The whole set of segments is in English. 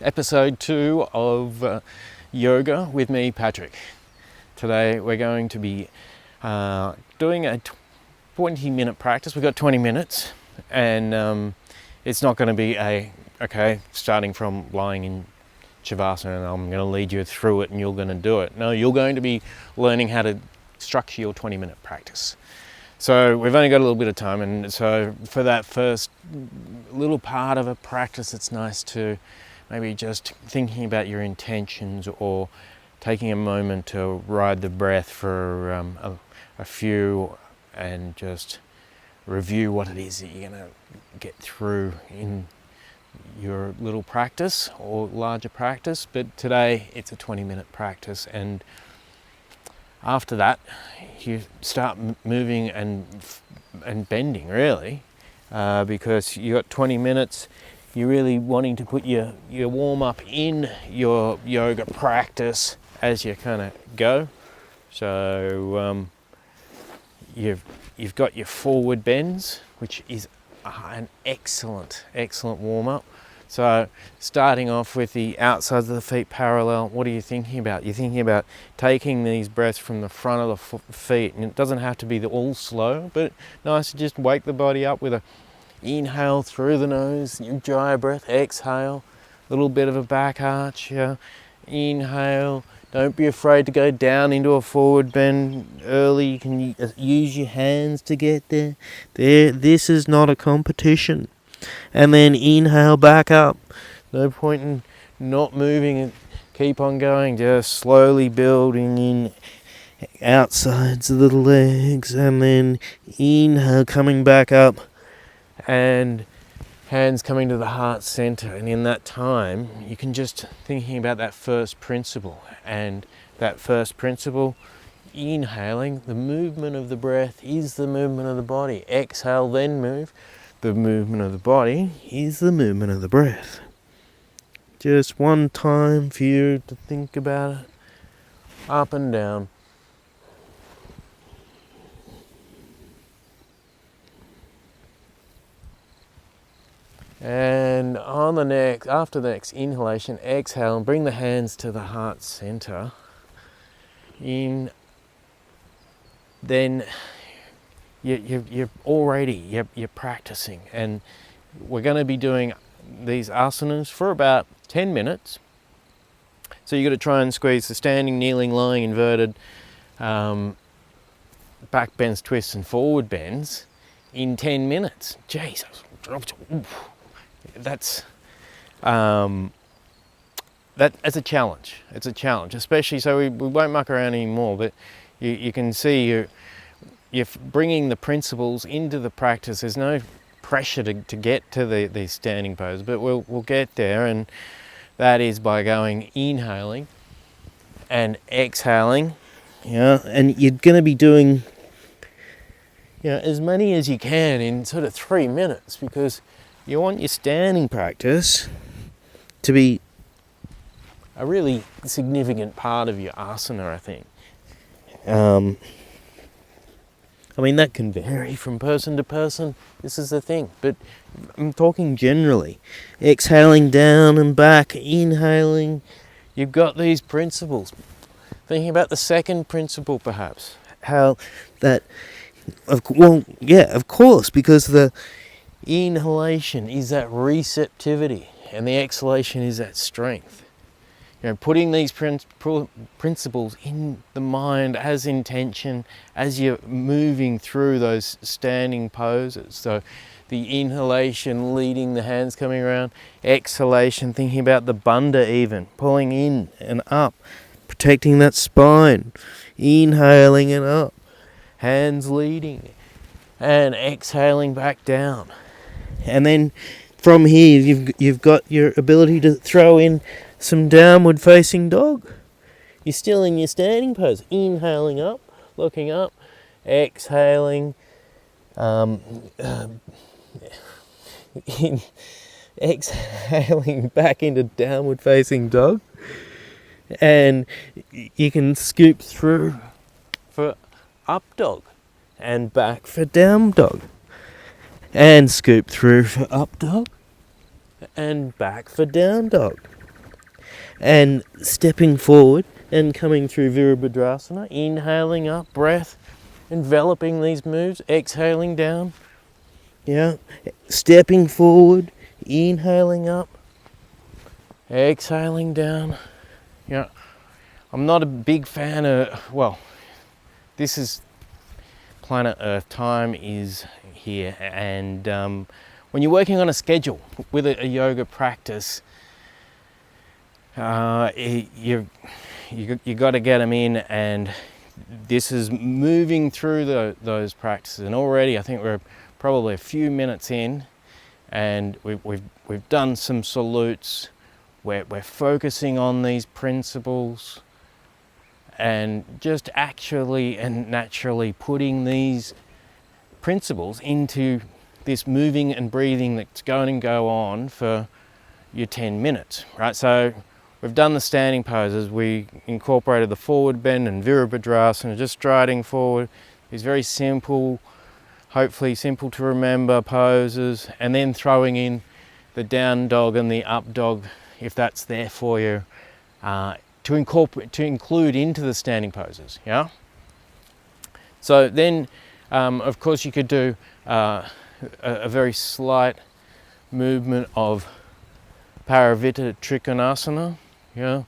episode 2 of yoga with me, Patrick. Today we're going to be doing a 20-minute practice. We've got 20 minutes and it's not going to be starting from lying in Shavasana and I'm going to lead you through it and you're going to do it. No, you're going to be learning how to structure your 20-minute practice. So we've only got a little bit of time, and so for that first little part of a practice, it's nice to maybe just thinking about your intentions or taking a moment to ride the breath for a few and just review what it is that you're going to get through in your little practice or larger practice. But today it's a 20-minute practice, and after that you start moving and bending really, because you got 20 minutes. You're really wanting to put your warm up in your yoga practice as you kind of go. So you've got your forward bends, which is an excellent warm up. So starting off with the outsides of the feet parallel, what are you thinking about? You're thinking about taking these breaths from the front of the feet, and it doesn't have to be all slow, but nice to just wake the body up with a inhale through the nose, your gyre breath, exhale, a little bit of a back arch, inhale. Don't be afraid to go down into a forward bend early. You can use your hands to get there. This is not a competition. And then inhale back up. No point in not moving and keep on going. Just slowly building in outsides of the legs, and then inhale coming back up and hands coming to the heart center. And in that time you can just thinking about that first principle, and that first principle, inhaling, the movement of the breath is the movement of the body. Exhale, then move. The movement of the body is the movement of the breath. Just one time for you to think about it. Up and down. And on the next, after the next inhalation, exhale and bring the hands to the heart center. Then you're practicing, and we're going to be doing these asanas for about 10 minutes. So you've got to try and squeeze the standing, kneeling, lying, inverted, back bends, twists and forward bends in 10 minutes. Jesus. That's a challenge. It's a challenge, especially, so we won't muck around anymore, but you can see you're bringing the principles into the practice. There's no pressure to get to these standing poses, but we'll get there, and that is by inhaling and exhaling. And you're going to be doing as many as you can in sort of 3 minutes, because you want your standing practice to be a really significant part of your asana, I think. That can vary from person to person. This is the thing, but I'm talking generally. Exhaling down and back, inhaling. You've got these principles. Thinking about the second principle, perhaps. How that, of course, because the inhalation is that receptivity and the exhalation is that strength. Putting these principles in the mind as intention as you're moving through those standing poses. So the inhalation, leading the hands coming around. Exhalation, thinking about the bandha even, pulling in and up, protecting that spine. Inhaling and up, hands leading, and exhaling back down. And then from here you've got your ability to throw in some downward facing dog. You're still in your standing pose. Inhaling up, looking up, exhaling, exhaling back into downward facing dog. And you can scoop through for up dog and back for down dog, and scoop through for up dog and back for down dog. and stepping forward and coming through Virabhadrasana, inhaling up, breath, enveloping these moves, exhaling down, yeah, stepping forward, inhaling up, exhaling down, yeah. I'm not a big fan of, well, this is planet Earth, time is here, and when you're working on a schedule with a yoga practice, you got to get them in, and this is moving through those practices. And already I think we're probably a few minutes in, and we've done some salutes. We're focusing on these principles, and just actually and naturally putting these principles into this moving and breathing that's going to go on for your 10 minutes, right? So we've done the standing poses. We incorporated the forward bend and Virabhadrasana, just striding forward. These very simple, hopefully simple to remember poses, and then throwing in the down dog and the up dog, if that's there for you, to include into the standing poses, yeah? So then, of course, you could do a very slight movement of Paravita Trikonasana, yeah?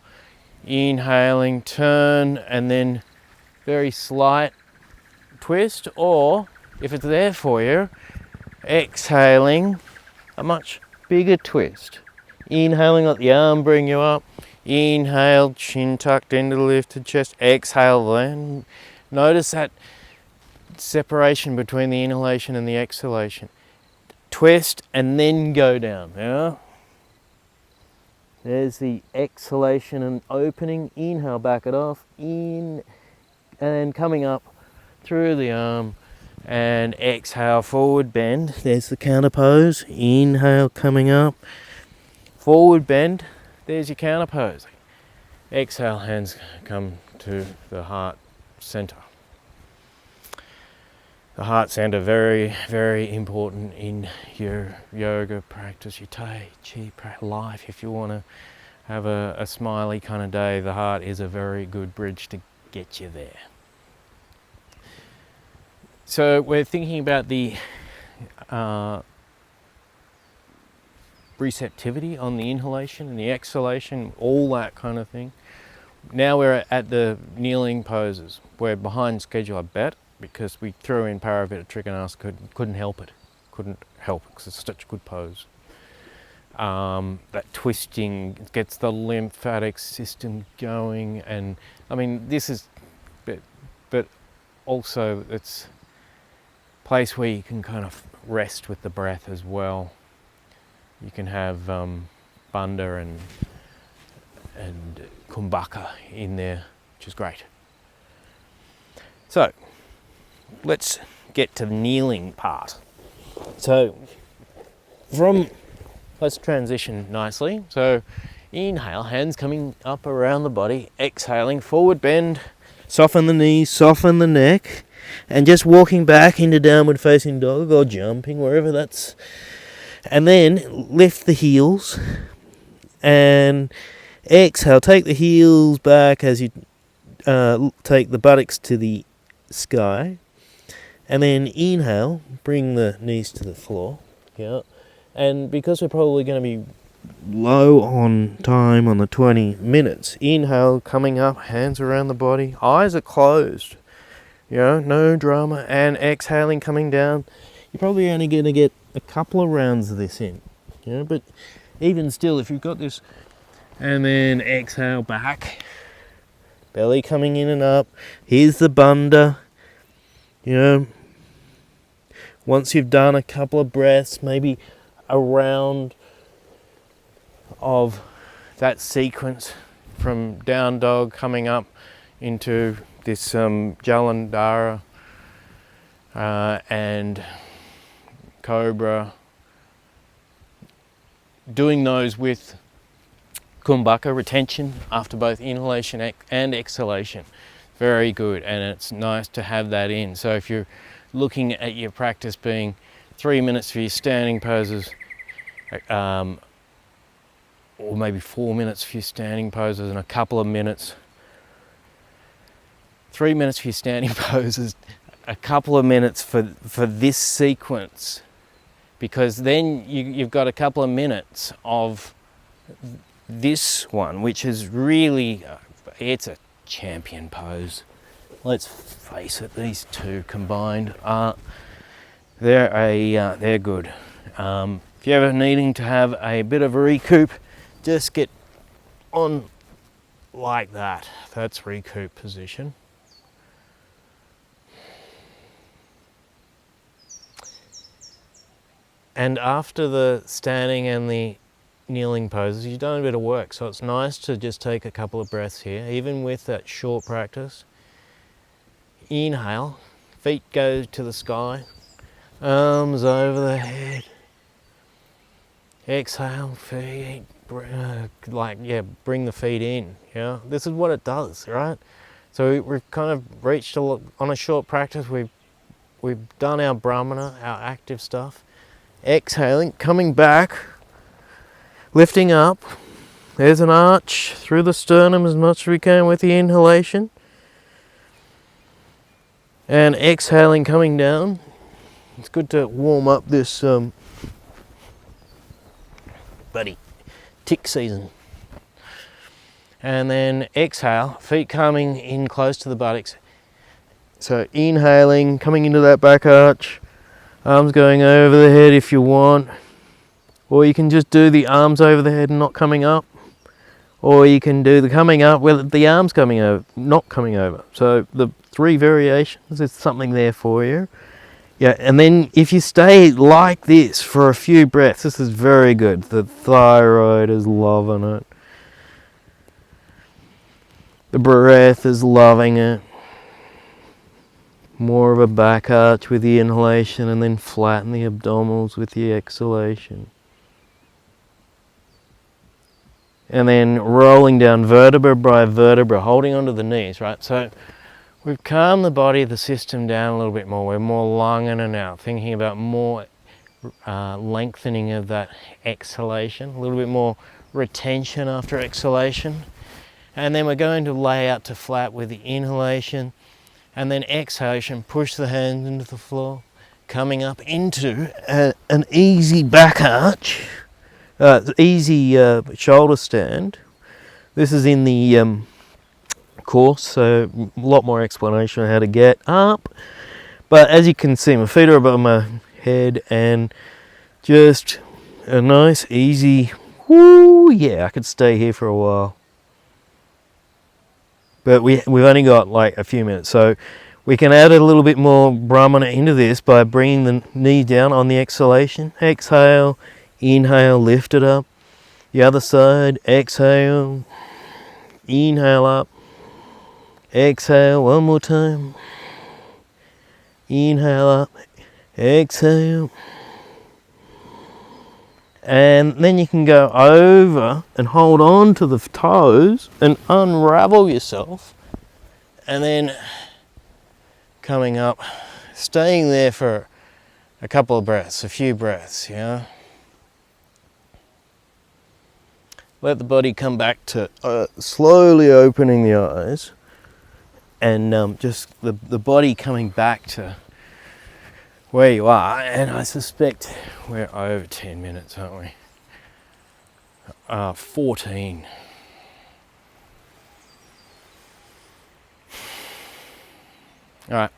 Inhaling, turn, and then very slight twist, or if it's there for you, exhaling, a much bigger twist. Inhaling, let the arm bring you up. Inhale, chin tucked into the lifted chest. Exhale then. Notice that separation between the inhalation and the exhalation. Twist and then go down. Yeah? There's the exhalation and opening. Inhale, back it off. In and coming up through the arm. And exhale, forward bend. There's the counter pose. Inhale, coming up. Forward bend. There's your counter pose. Exhale, hands come to the heart center. The heart center, very, very important in your yoga practice, your Tai Chi life. If you want to have a smiley kind of day, the heart is a very good bridge to get you there. So we're thinking about the receptivity on the inhalation and the exhalation, all that kind of thing. Now we're at the kneeling poses. We're behind schedule, I bet, because we threw in Paravita Trikonasana, couldn't help it because it's such a good pose. That twisting gets the lymphatic system going, and I mean this is, but also it's a place where you can kind of rest with the breath as well. You can have Bandha and Kumbhaka in there, which is great. So let's get to the kneeling part. So let's transition nicely. So inhale, hands coming up around the body. Exhaling, forward bend, soften the knees, soften the neck, and just walking back into downward facing dog or jumping wherever that's. And then lift the heels and exhale. Take the heels back as you take the buttocks to the sky. And then inhale, bring the knees to the floor. Yeah. And because we're probably going to be low on time on the 20 minutes, inhale, coming up, hands around the body, eyes are closed. You know, no drama. And exhaling, coming down. You're probably only going to get a couple of rounds of this in, you know, but even still, if you've got this, and then exhale back, belly coming in and up. Here's the Bandha, you know. Once you've done a couple of breaths, maybe a round of that sequence from down dog coming up into this Jalandhara and Cobra, doing those with Kumbhaka, retention after both inhalation and exhalation. Very good, and it's nice to have that in. So if you're looking at your practice being 3 minutes for your standing poses, or maybe 4 minutes for your standing poses, and a couple of minutes, 3 minutes for your standing poses, a couple of minutes for this sequence, because then you've got a couple of minutes of this one, which is really, it's a champion pose. Let's face it, these two combined are, they're good. If you're ever needing to have a bit of a recoup, just get on like that. That's recoup position. And after the standing and the kneeling poses, you've done a bit of work, so it's nice to just take a couple of breaths here, even with that short practice. Inhale, feet go to the sky, arms over the head. Exhale, feet, bring the feet in. Yeah, this is what it does, right? So we've kind of reached on a short practice. We've done our Brahmana, our active stuff. Exhaling, coming back, lifting up. There's an arch through the sternum as much as we can with the inhalation. And exhaling, coming down. It's good to warm up this tick season. And then exhale, feet coming in close to the buttocks. So inhaling, coming into that back arch, arms going over the head if you want, or you can just do the arms over the head and not coming up, or you can do the coming up with the arms coming over, not coming over. So the 3 variations, there's something there for you. Yeah, and then if you stay like this for a few breaths, this is very good. The thyroid is loving it. The breath is loving it. More of a back arch with the inhalation, and then flatten the abdominals with the exhalation. And then rolling down vertebra by vertebra, holding onto the knees, right? So we've calmed the body, the system down a little bit more. We're more lung in and out, thinking about more lengthening of that exhalation, a little bit more retention after exhalation. And then we're going to lay out to flat with the inhalation, and then exhalation, push the hands into the floor, coming up into an easy back arch, easy shoulder stand. This is in the course, so a lot more explanation on how to get up. But as you can see, my feet are above my head, and just a nice, easy, whoo, yeah, I could stay here for a while. But we've only got like a few minutes, so we can add a little bit more Brahmana into this by bringing the knee down on the exhalation. Exhale, inhale, lift it up. The other side, exhale, inhale up. Exhale, one more time. Inhale up, exhale. And then you can go over and hold on to the toes and unravel yourself. And then coming up, staying there for a couple of breaths, a few breaths, yeah. Let the body come back to slowly opening the eyes, and just the body coming back to where you are. And I suspect we're over 10 minutes, aren't we? 14. All right.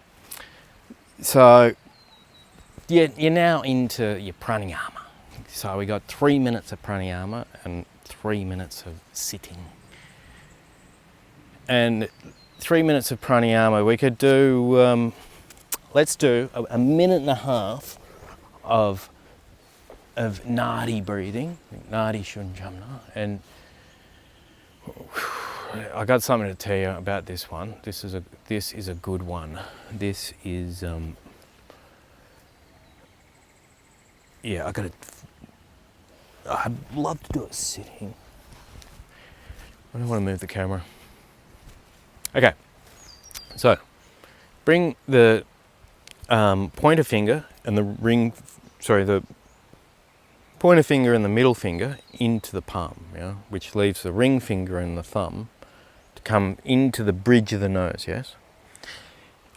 So you're now into your pranayama. So we got 3 minutes of pranayama and 3 minutes of sitting. And 3 minutes of pranayama, we could do, let's do a minute and a half of nadi breathing, nadi shunjamna. And I got something to tell you about this one. This is a good one. This is yeah, I'd love to do it sitting. I don't want to move the camera. Okay, so bring the pointer finger and the pointer finger and the middle finger into the palm, which leaves the ring finger and the thumb to come into the bridge of the nose, yes?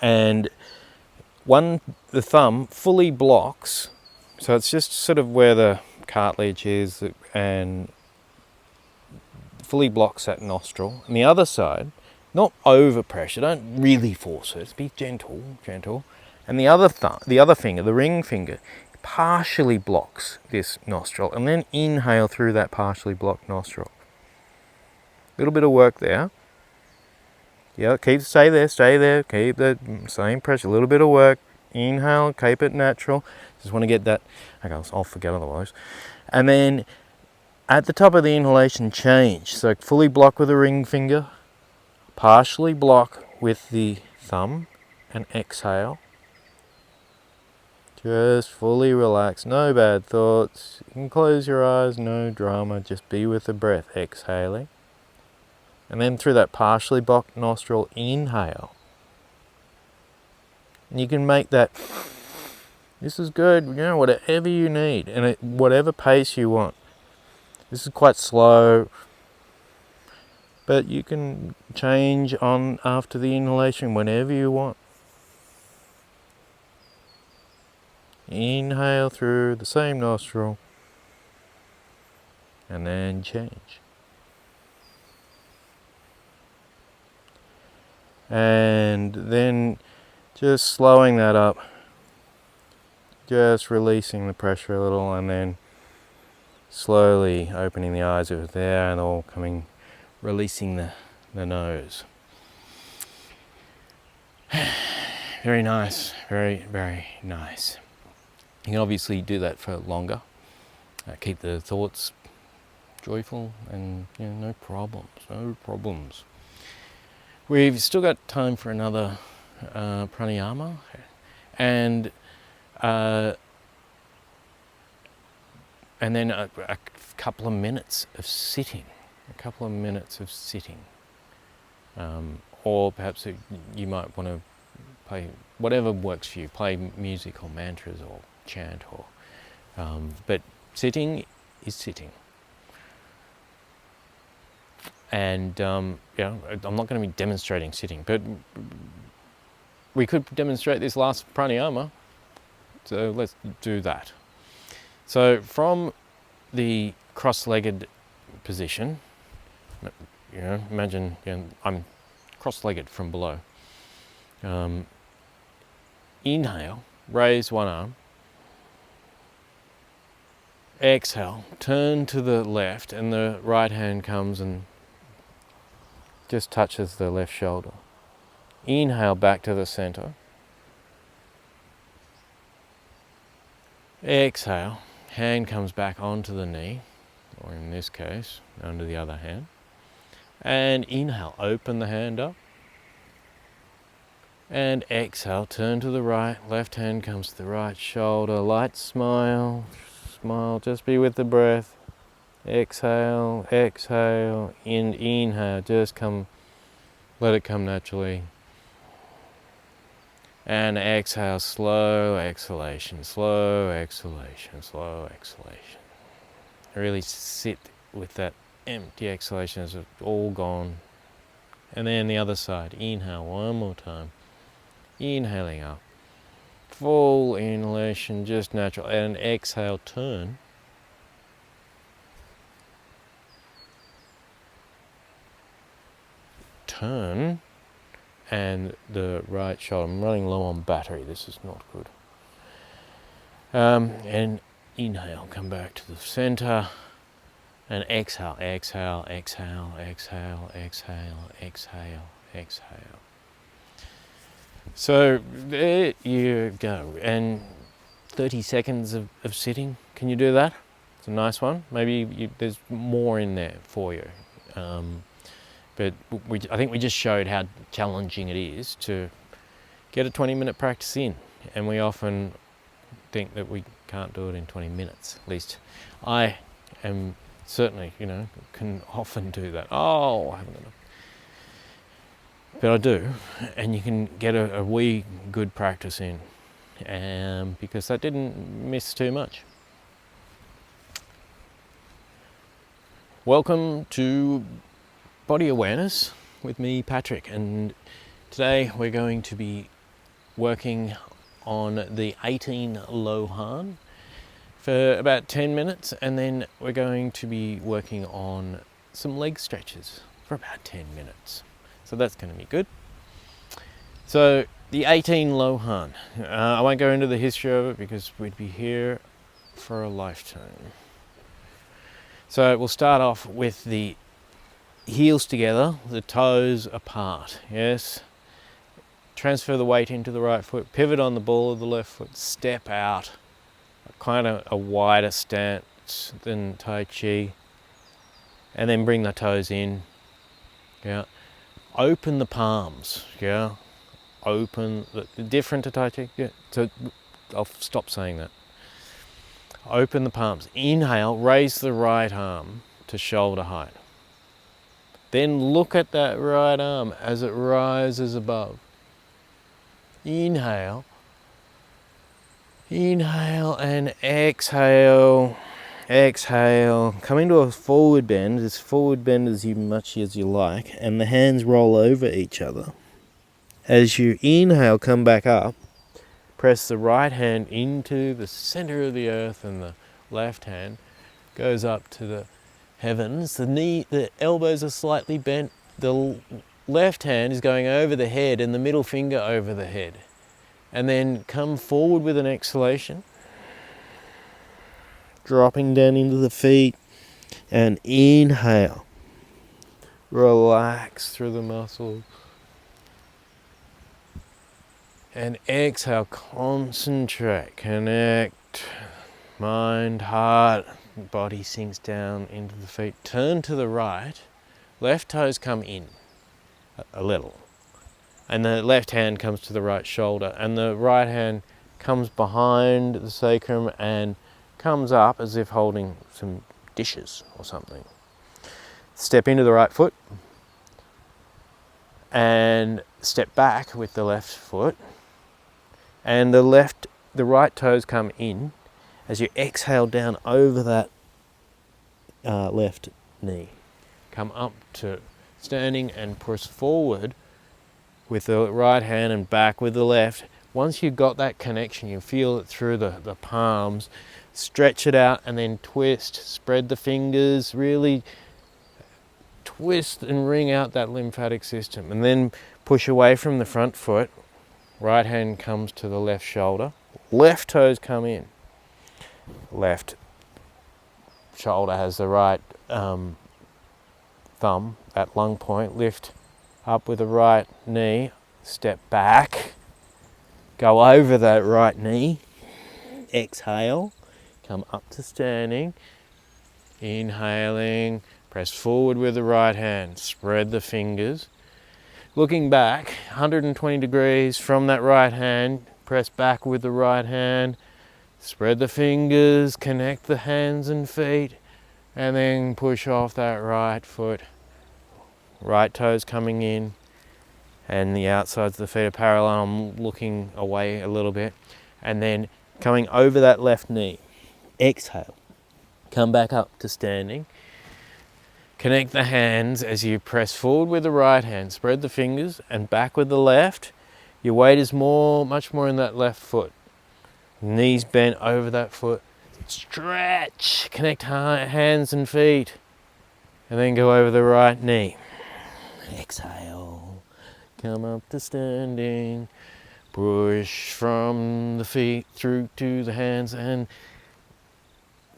And the thumb fully blocks, so it's just sort of where the cartilage is, and fully blocks that nostril. And the other side, not over pressure, don't really force it, be gentle. And the other finger, the ring finger, partially blocks this nostril, and then inhale through that partially blocked nostril. A little bit of work there. Yeah, stay there, keep the same pressure, a little bit of work. Inhale, keep it natural. Just want to get that, okay, I'll forget otherwise. And then at the top of the inhalation, change. So fully block with the ring finger, partially block with the thumb, and exhale. Just fully relax, no bad thoughts. You can close your eyes, no drama, just be with the breath, exhaling. And then through that partially blocked nostril, inhale. And you can make that, this is good, whatever you need, and at whatever pace you want. This is quite slow, but you can change on after the inhalation whenever you want. Inhale through the same nostril, and then change. And then just slowing that up, just releasing the pressure a little, and then slowly opening the eyes over there, and all coming, releasing the nose. Very nice, very, very nice. You can obviously do that for longer. Keep the thoughts joyful, and no problems. We've still got time for another pranayama, and then a couple of minutes of sitting. Or perhaps you might want to play whatever works for you. Play music or mantras or chant, but sitting is sitting. And I'm not going to be demonstrating sitting, but we could demonstrate this last pranayama, so let's do that. So from the cross-legged position, imagine I'm cross-legged from below. Inhale, raise one arm. Exhale, turn to the left, and the right hand comes and just touches the left shoulder. Inhale back to the center. Exhale, hand comes back onto the knee, or in this case, under the other hand. And inhale, open the hand up. And exhale, turn to the right, left hand comes to the right shoulder, light smile, just be with the breath. Exhale, and inhale, let it come naturally. And exhale, slow exhalation. Really sit with that empty exhalation as it's all gone. And then the other side, inhale one more time. Inhaling up. Full inhalation, just natural. And exhale, turn. And the right shoulder. I'm running low on battery, this is not good. And inhale, come back to the center. And exhale. So there you go. And 30 seconds of sitting. Can you do that? It's a nice one. Maybe there's more in there for you. But I think we just showed how challenging it is to get a 20-minute practice in. And we often think that we can't do it in 20 minutes. At least I am certainly, can often do that. Oh, I haven't enough. But I do. And you can get a wee good practice in. Because that didn't miss too much. Welcome to Body Awareness with me, Patrick, and today we're going to be working on the 18 Lohan for about 10 minutes, and then we're going to be working on some leg stretches for about 10 minutes. So that's going to be good. So the 18 Lohan, I won't go into the history of it because we'd be here for a lifetime. So we'll start off with the heels together, the toes apart, yes. Transfer the weight into the right foot, pivot on the ball of the left foot, step out, kind of a wider stance than Tai Chi, and then bring the toes in, yeah. Open the palms, yeah. Open, different to Tai Chi, yeah. So I'll stop saying that. Open the palms, inhale, raise the right arm to shoulder height. Then look at that right arm as it rises above. Inhale. Inhale and exhale. Exhale. Come into a forward bend, as forward bend as much as you like, and the hands roll over each other. As you inhale, come back up. Press the right hand into the center of the earth and the left hand goes up to the heavens. The elbows are slightly bent. The left hand is going over the head and the middle finger over the head. And then come forward with an exhalation. Dropping down into the feet and inhale. Relax through the muscles. And exhale, concentrate, connect, mind, heart, body sinks down into the feet. Turn to the right, left toes come in a little. And the left hand comes to the right shoulder, and the right hand comes behind the sacrum and comes up as if holding some dishes or something. Step into the right foot and step back with the left foot. And the right toes come in as you exhale down over that left knee. Come up to standing and push forward with the right hand and back with the left. Once you've got that connection, you feel it through the palms. Stretch it out and then twist. Spread the fingers, really twist and wring out that lymphatic system. And then push away from the front foot. Right hand comes to the left shoulder. Left toes come in. Left shoulder has the right thumb at lung point. Lift up with the right knee. Step back. Go over that right knee. Exhale. Come up to standing. Inhaling. Press forward with the right hand. Spread the fingers. Looking back, 120 degrees from that right hand, press back with the right hand, spread the fingers, connect the hands and feet, and then push off that right foot. Right toes coming in, and the outsides of the feet are parallel. I'm looking away a little bit, and then coming over that left knee. Exhale, come back up to standing. Connect the hands as you press forward with the right hand, spread the fingers, and back with the left. Your weight is much more in that left foot. Knees bent over that foot. Stretch, connect hands and feet, and then go over the right knee. Exhale, come up to standing. Push from the feet through to the hands and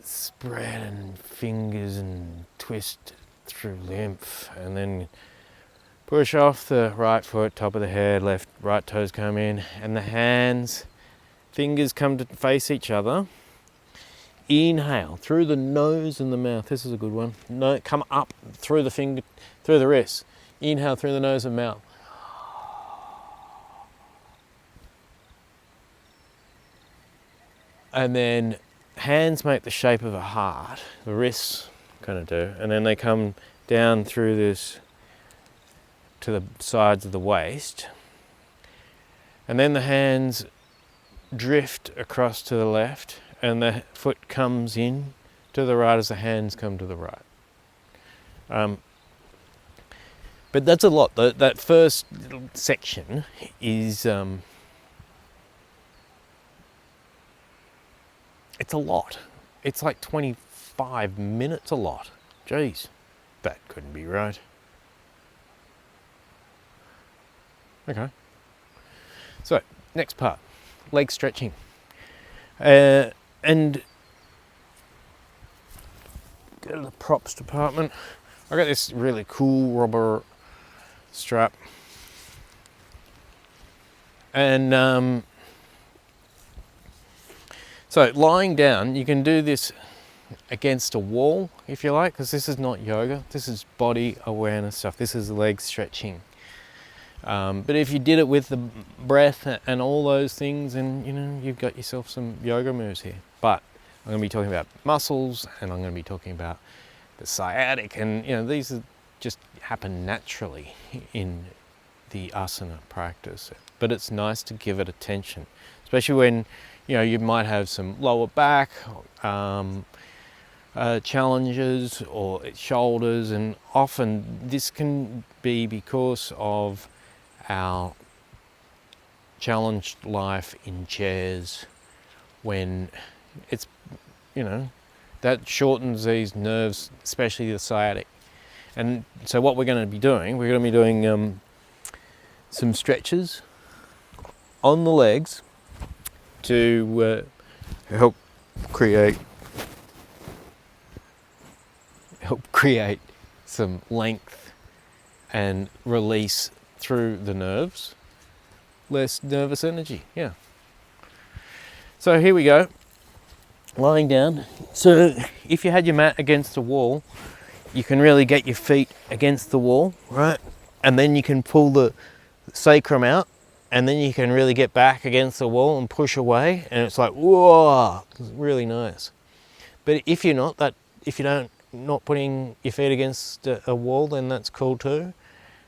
spread and fingers and twist through lymph, and then push off the right foot, top of the head, right toes come in, and the hands, fingers come to face each other. Inhale through the nose and the mouth. This is a good one. No, come up through the wrist. Inhale through the nose and mouth. And then hands make the shape of a heart. The wrists kind of do, and then they come down through this to the sides of the waist, and then the hands drift across to the left and the foot comes in to the right as the hands come to the right. But that's a lot. That first section is, it's a lot. It's like 25 minutes a lot. Jeez, that couldn't be right. Okay. So, next part, leg stretching. And go to the props department. I got this really cool rubber strap. And so lying down, you can do this against a wall if you like, because this is not yoga, this is body awareness stuff, this is leg stretching. But if you did it with the breath and all those things, and you've got yourself some yoga moves here. But I'm going to be talking about muscles, and I'm going to be talking about the sciatic, and these are just happen naturally in the asana practice. But it's nice to give it attention, especially when you might have some lower back challenges or shoulders, and often this can be because of our challenged life in chairs, when it's that shortens these nerves, especially the sciatic. And so what we're going to be doing, some stretches on the legs to help create some length and release through the nerves, less nervous energy. Yeah. So here we go, lying down. So if you had your mat against the wall, you can really get your feet against the wall, right? And then you can pull the sacrum out, and then you can really get back against the wall and push away, and it's like, whoa, it's really nice. But if you're not putting your feet against a wall, then that's cool too,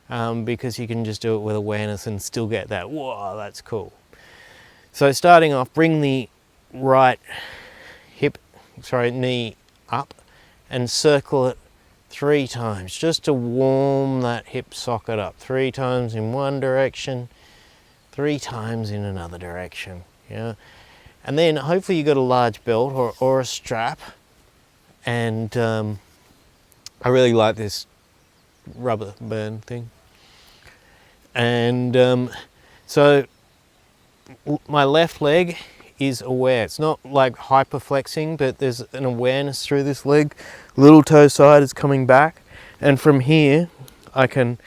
because you can just do it with awareness and still get that, whoa, that's cool. So starting off, bring the right knee up and circle it 3 times, just to warm that hip socket up. 3 times in one direction, 3 times in another direction. Yeah, and then hopefully you've got a large belt or a strap. And I really like this rubber band thing. And so my left leg is aware. It's not like hyperflexing, but there's an awareness through this leg. Little toe side is coming back, and from here I can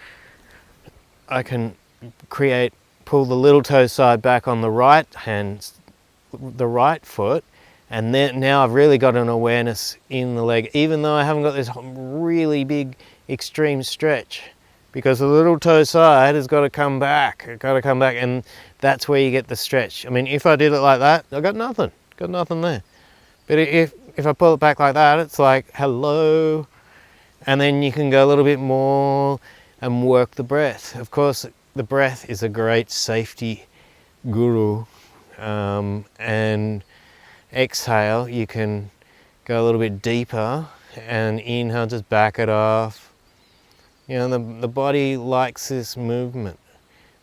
pull the little toe side back on the right foot, and then now I've really got an awareness in the leg, even though I haven't got this really big extreme stretch, because the little toe side has got to come back. And that's where you get the stretch. I mean, if I did it like that, I got nothing there. But if I pull it back like that, it's like, hello. And then you can go a little bit more and work the breath. Of course, the breath is a great safety guru. And exhale, you can go a little bit deeper, and inhale, just back it off. The body likes this movement,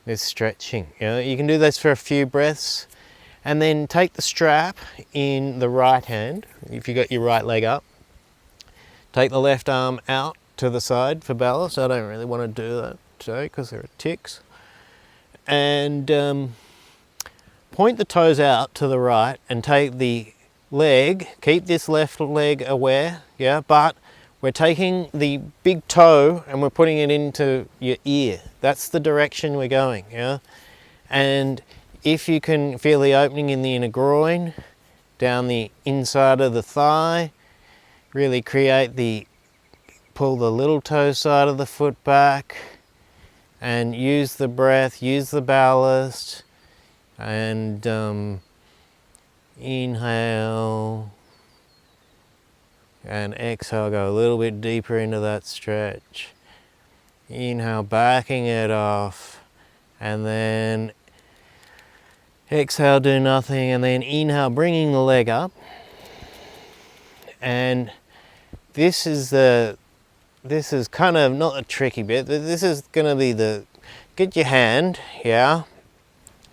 this stretching. You can do this for a few breaths, and then take the strap in the right hand, if you got your right leg up. Take the left arm out to the side for balance. I don't really want to do that today because there are ticks. And point the toes out to the right and take the leg, keep this left leg aware, but we're taking the big toe and we're putting it into your ear. That's the direction we're going, And if you can feel the opening in the inner groin, down the inside of the thigh, really pull the little toe side of the foot back, and use the breath, use the ballast, and inhale and exhale, go a little bit deeper into that stretch. Inhale, backing it off, and then exhale, do nothing, and then inhale, bringing the leg up. And this is the this is kind of not a tricky bit. This is going to be get your hand, yeah,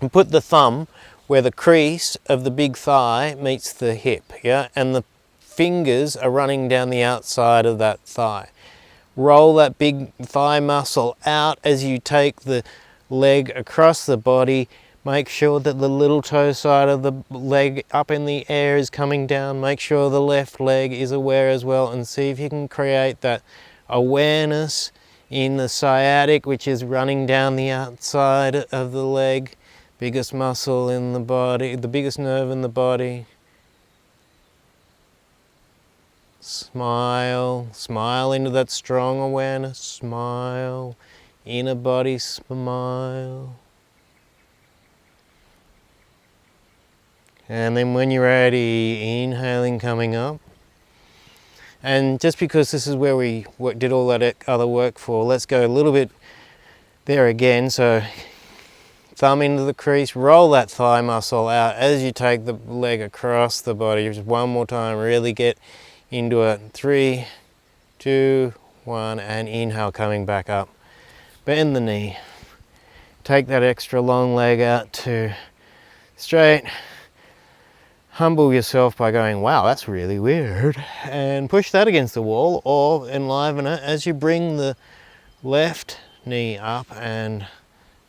and put the thumb where the crease of the big thigh meets the hip, yeah, and the fingers are running down the outside of that thigh. Roll that big thigh muscle out as you take the leg across the body. Make sure that the little toe side of the leg up in the air is coming down. Make sure the left leg is aware as well, and see if you can create that awareness in the sciatic, which is running down the outside of the leg. Biggest muscle in the body, the biggest nerve in the body. Smile, smile into that strong awareness, smile, inner body smile. And then when you're ready, inhaling coming up. And just because this is where we did all that other work for, let's go a little bit there again. So thumb into the crease, roll that thigh muscle out as you take the leg across the body. Just one more time, really get into it. 3, 2, 1, and inhale coming back up. Bend the knee. Take that extra long leg out to straight. Humble yourself by going, wow, that's really weird. And push that against the wall, or enliven it as you bring the left knee up and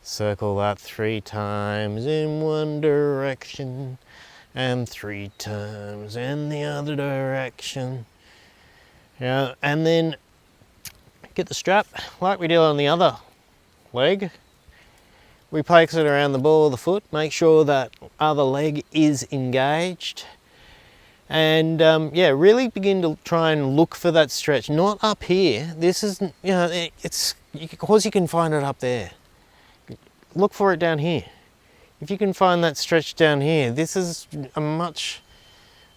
circle that 3 times in one direction and 3 times in the other direction. Yeah, and then get the strap like we did on the other leg. We place it around the ball of the foot, make sure that other leg is engaged. And yeah, really begin to try and look for that stretch, not up here. This is, you know, of course you can find it up there. Look for it down here. If you can find that stretch down here, this is a much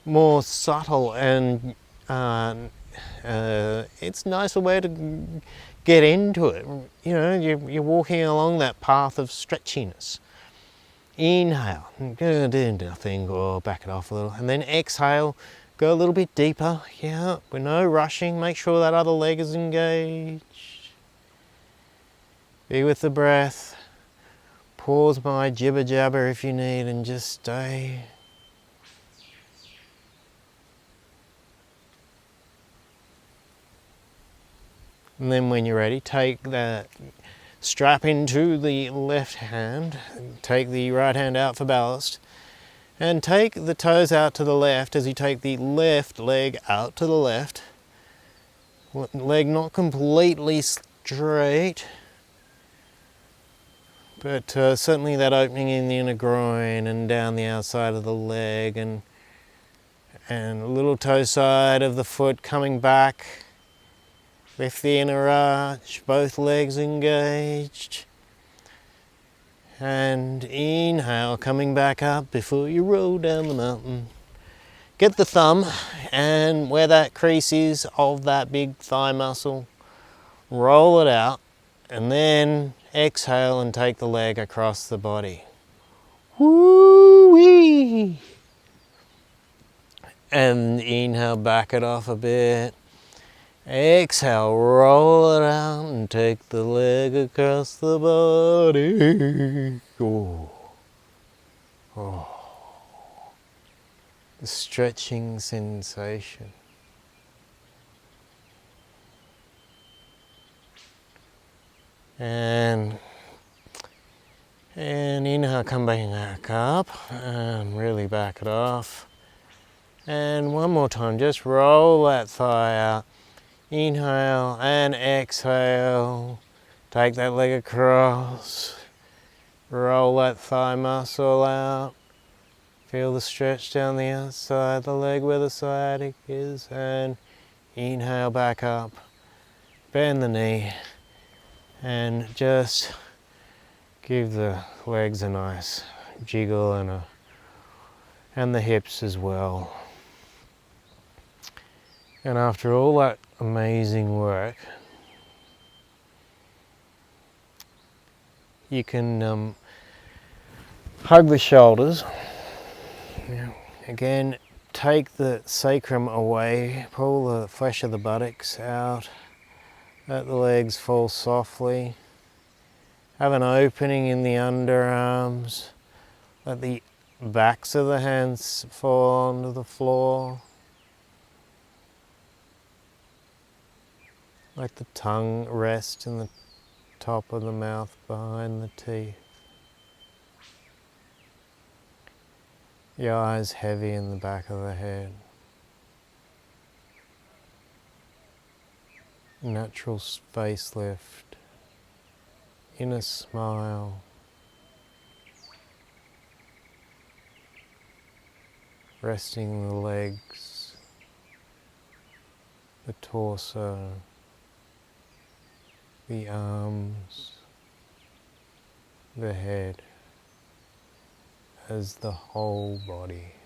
more subtle and it's a nicer way to get into it. You know, you're walking along that path of stretchiness. Inhale, go do nothing, or back it off a little, and then exhale, go a little bit deeper. Yeah, with no rushing. Make sure that other leg is engaged. Be with the breath. Pause my jibber jabber if you need, and just stay. And then when you're ready, take that strap into the left hand, take the right hand out for ballast, and take the toes out to the left as you take the left leg out to the left. Leg not completely straight, but certainly that opening in the inner groin and down the outside of the leg, and a little toe side of the foot coming back. Lift the inner arch, both legs engaged. And inhale, coming back up before you roll down the mountain. Get the thumb and where that crease is of that big thigh muscle, roll it out, and then exhale and take the leg across the body. Woo-wee! And inhale, back it off a bit. Exhale, roll it out and take the leg across the body. Oh. Oh. The stretching sensation. And inhale, come back up and really back it off. And one more time, just roll that thigh out. Inhale and exhale. Take that leg across. Roll that thigh muscle out. Feel the stretch down the outside of the leg where the sciatic is. And inhale back up. Bend the knee. And just give the legs a nice jiggle and the hips as well. And after all that amazing work, you can hug the shoulders. Again, take the sacrum away, pull the flesh of the buttocks out, Let the legs fall softly. Have an opening in the underarms. Let the backs of the hands fall onto the floor. Let the tongue rest in the top of the mouth behind the teeth. Your eyes heavy in the back of the head. Natural facelift. Inner smile. Resting the legs, the torso, the arms, the head as the whole body.